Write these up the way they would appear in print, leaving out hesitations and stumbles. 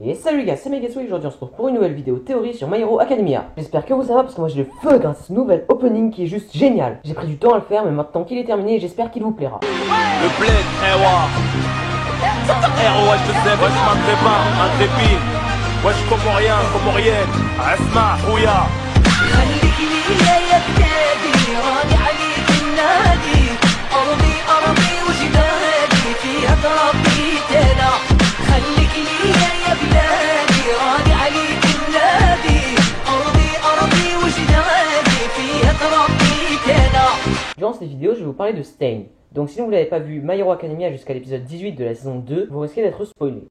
Et salut les gars, c'est Megatsu et aujourd'hui on se retrouve pour une nouvelle vidéo théorie sur My Hero Academia. J'espère que ça va parce que moi j'ai le feu grâce à ce nouvel opening qui est juste génial. J'ai pris du temps à le faire mais maintenant qu'il est terminé j'espère qu'il vous plaira. Le bled, wesh je sais, wesh maghrébin, maghrébine, wesh comorienne, Asma, Ouya. Durant cette vidéo, je vais vous parler de Stain. Donc si vous ne l'avez pas vu My Hero Academia jusqu'à l'épisode 18 de la saison 2, vous risquez d'être spoilé.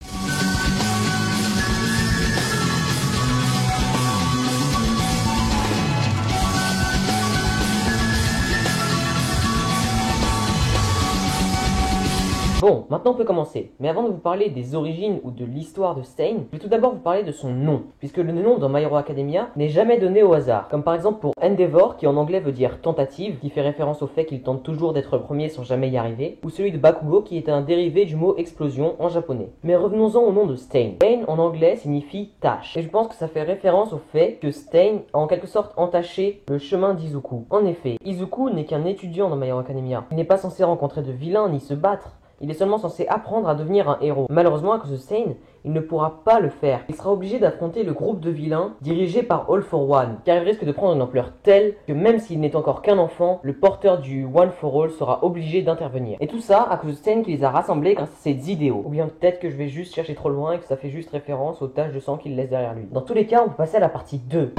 Bon, maintenant on peut commencer. Mais avant de vous parler des origines ou de l'histoire de Stain, je vais tout d'abord vous parler de son nom. Puisque le nom dans My Hero Academia n'est jamais donné au hasard. Comme par exemple pour Endeavor, qui en anglais veut dire tentative, qui fait référence au fait qu'il tente toujours d'être le premier sans jamais y arriver. Ou celui de Bakugo, qui est un dérivé du mot explosion en japonais. Mais revenons-en au nom de Stain. Stain en anglais signifie tache. Et je pense que ça fait référence au fait que Stain a en quelque sorte entaché le chemin d'Izuku. En effet, Izuku n'est qu'un étudiant dans My Hero Academia. Il n'est pas censé rencontrer de vilains ni se battre. Il est seulement censé apprendre à devenir un héros. Malheureusement, à cause de Stain, il ne pourra pas le faire. Il sera obligé d'affronter le groupe de vilains dirigé par All for One, car il risque de prendre une ampleur telle que même s'il n'est encore qu'un enfant, le porteur du One for All sera obligé d'intervenir. Et tout ça à cause de Stain qui les a rassemblés grâce à ses idéaux. Ou bien peut-être que je vais juste chercher trop loin et que ça fait juste référence aux taches de sang qu'il laisse derrière lui. Dans tous les cas, on peut passer à la partie 2.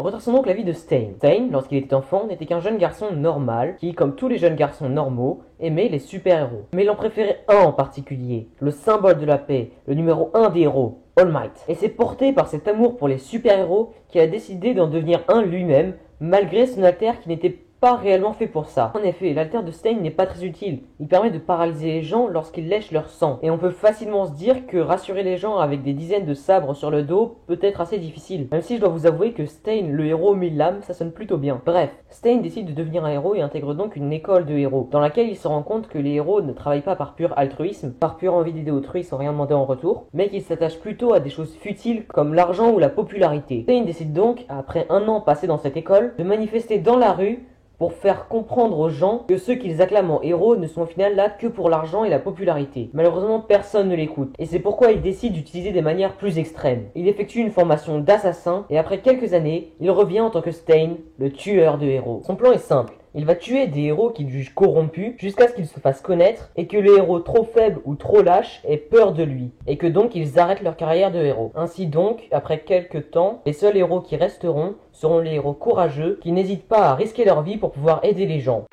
Retraçons donc la vie de Stain. Stain, lorsqu'il était enfant, n'était qu'un jeune garçon normal qui, comme tous les jeunes garçons normaux, aimait les super-héros. Mais il en préférait un en particulier, le symbole de la paix, le numéro 1 des héros, All Might. Et c'est porté par cet amour pour les super-héros qu'il a décidé d'en devenir un lui-même, malgré son alter qui n'était pas réellement fait pour ça. En effet, l'alter de Stain n'est pas très utile. Il permet de paralyser les gens lorsqu'ils lèchent leur sang. Et on peut facilement se dire que rassurer les gens avec des dizaines de sabres sur le dos peut être assez difficile. Même si je dois vous avouer que Stain, le héros aux 1000 lames, ça sonne plutôt bien. Bref, Stain décide de devenir un héros et intègre donc une école de héros, dans laquelle il se rend compte que les héros ne travaillent pas par pur altruisme, par pure envie d'aider autrui sans rien demander en retour, mais qu'ils s'attachent plutôt à des choses futiles comme l'argent ou la popularité. Stain décide donc, après un an passé dans cette école, de manifester dans la rue pour faire comprendre aux gens que ceux qu'ils acclament en héros ne sont au final là que pour l'argent et la popularité. Malheureusement, personne ne l'écoute. Et c'est pourquoi il décide d'utiliser des manières plus extrêmes. Il effectue une formation d'assassin et après quelques années, il revient en tant que Stain, le tueur de héros. Son plan est simple. Il va tuer des héros qu'il juge corrompus jusqu'à ce qu'ils se fassent connaître et que les héros trop faibles ou trop lâches aient peur de lui et que donc ils arrêtent leur carrière de héros. Ainsi donc, après quelques temps, les seuls héros qui resteront seront les héros courageux qui n'hésitent pas à risquer leur vie pour pouvoir aider les gens.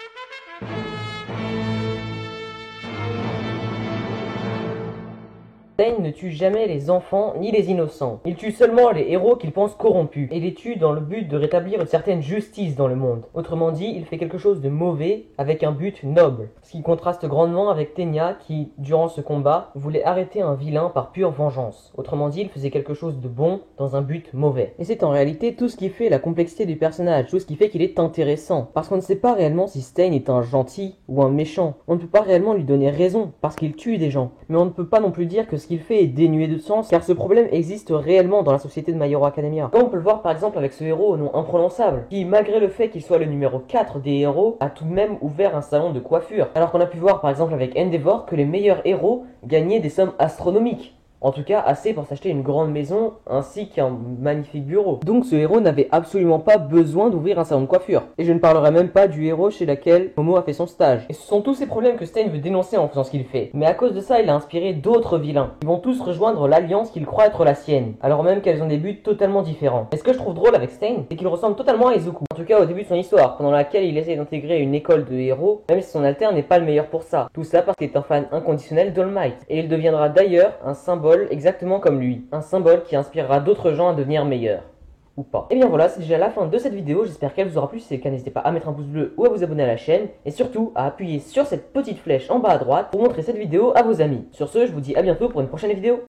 Stain ne tue jamais les enfants ni les innocents. Il tue seulement les héros qu'il pense corrompus et les tue dans le but de rétablir une certaine justice dans le monde. Autrement dit, il fait quelque chose de mauvais avec un but noble. Ce qui contraste grandement avec Tenya qui, durant ce combat, voulait arrêter un vilain par pure vengeance. Autrement dit, il faisait quelque chose de bon dans un but mauvais. Et c'est en réalité tout ce qui fait la complexité du personnage, tout ce qui fait qu'il est intéressant. Parce qu'on ne sait pas réellement si Stain est un gentil ou un méchant. On ne peut pas réellement lui donner raison parce qu'il tue des gens. Mais on ne peut pas non plus dire que ce qu'il fait est dénué de sens, car ce problème existe réellement dans la société de My Hero Academia. Comme on peut le voir par exemple avec ce héros au nom imprononçable, qui malgré le fait qu'il soit le numéro 4 des héros, a tout de même ouvert un salon de coiffure. Alors qu'on a pu voir par exemple avec Endeavor que les meilleurs héros gagnaient des sommes astronomiques. En tout cas, assez pour s'acheter une grande maison ainsi qu'un magnifique bureau. Donc ce héros n'avait absolument pas besoin d'ouvrir un salon de coiffure. Et je ne parlerai même pas du héros chez lequel Momo a fait son stage. Et ce sont tous ces problèmes que Stain veut dénoncer en faisant ce qu'il fait. Mais à cause de ça, il a inspiré d'autres vilains. Ils vont tous rejoindre l'alliance qu'il croit être la sienne, alors même qu'elles ont des buts totalement différents. Et ce que je trouve drôle avec Stain, c'est qu'il ressemble totalement à Izuku. En tout cas au début de son histoire, pendant laquelle il essaie d'intégrer une école de héros, même si son alter n'est pas le meilleur pour ça. Tout ça parce qu'il est un fan inconditionnel d'All Might. Et il deviendra d'ailleurs un symbole exactement comme lui. Un symbole qui inspirera d'autres gens à devenir meilleurs. Ou pas. Et bien voilà, c'est déjà la fin de cette vidéo, j'espère qu'elle vous aura plu. Si c'est le cas, n'hésitez pas à mettre un pouce bleu ou à vous abonner à la chaîne. Et surtout, à appuyer sur cette petite flèche en bas à droite pour montrer cette vidéo à vos amis. Sur ce, je vous dis à bientôt pour une prochaine vidéo.